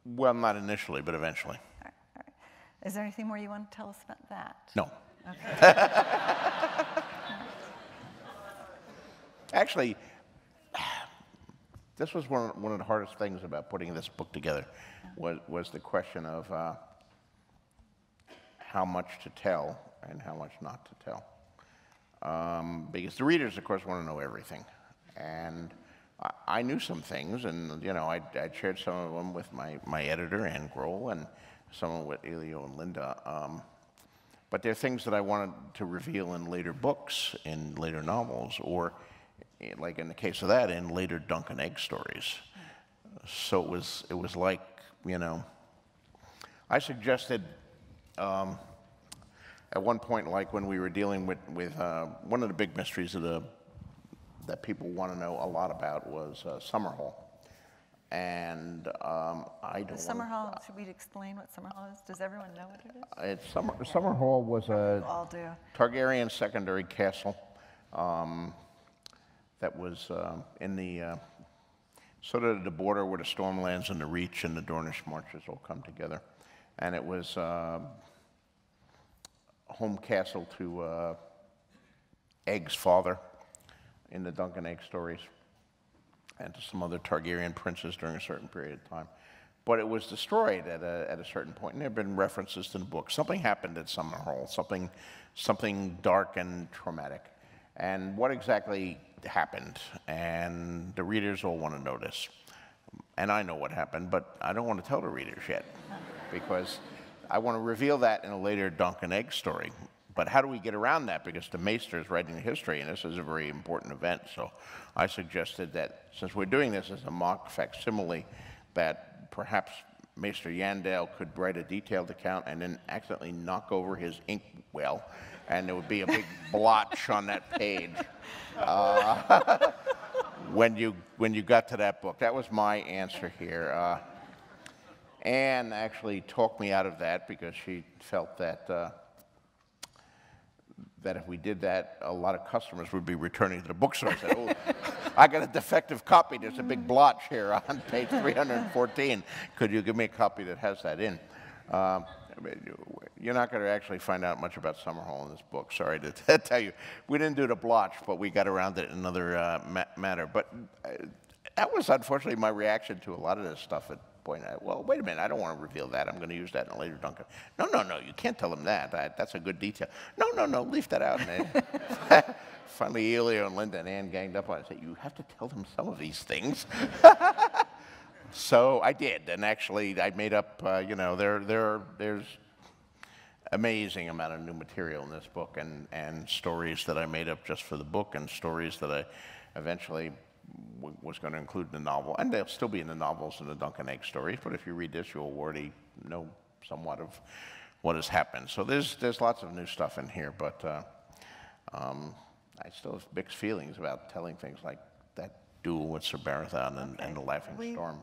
Well, not initially, but eventually. All right, all right. Is there anything more you want to tell us about that? No. Okay. Actually, this was one of the hardest things about putting this book together, was the question of how much to tell and how much not to tell. Because the readers, of course, want to know everything. And I knew some things, and you know, I shared some of them with my editor, Ann Grohl, and some of them with Elio and Linda. But there are things that I wanted to reveal in later books, in later novels, or like in the case of that, in later Dunk and Egg stories. So it was like, you know, I suggested at one point, like when we were dealing with one of the big mysteries that people want to know a lot about was Summerhall. And I don't Summerhall, should we explain what Summerhall is? Does everyone know what it is? Summerhall was a All do. Targaryen secondary castle that was in the sort of the border where the Stormlands and the Reach and the Dornish Marches all come together. And it was home castle to Egg's father in the Dunk and Egg stories, and to some other Targaryen princes during a certain period of time. But it was destroyed at a certain point, and there have been references to the book. Something happened at Summerhall, something dark and traumatic. And what exactly happened? And the readers all want to know this. And I know what happened, but I don't want to tell the readers yet, because I want to reveal that in a later Dunk and Egg story. But how do we get around that? Because the Maester is writing history, and this is a very important event. So I suggested that since we're doing this as a mock facsimile, that perhaps Maester Yandale could write a detailed account and then accidentally knock over his ink well, and there would be a big blotch on that page when you got to that book. That was my answer here. Anne actually talked me out of that because she felt that that if we did that, a lot of customers would be returning to the bookstore. I said, oh, I got a defective copy. There's a big blotch here on page 314. Could you give me a copy that has that in? You're not going to actually find out much about Summerhall in this book. Sorry to tell you. We didn't do the blotch, but we got around it in another matter. But that was unfortunately my reaction to a lot of this stuff at point out, well, wait a minute, I don't want to reveal that. I'm going to use that in a later Duncan. No, you can't tell them that. That's a good detail. No, leave that out. Finally, Elio and Linda and Ann ganged up on it and said, you have to tell them some of these things. So I did, and actually I made up, you know, there's amazing amount of new material in this book, and stories that I made up just for the book, and stories that I eventually was going to include in the novel, and they'll still be in the novels and the Dunk and Egg stories, but if you read this, you'll already know somewhat of what has happened. So there's lots of new stuff in here, but I still have mixed feelings about telling things like that duel with Sir Baratheon and the Laughing Storm.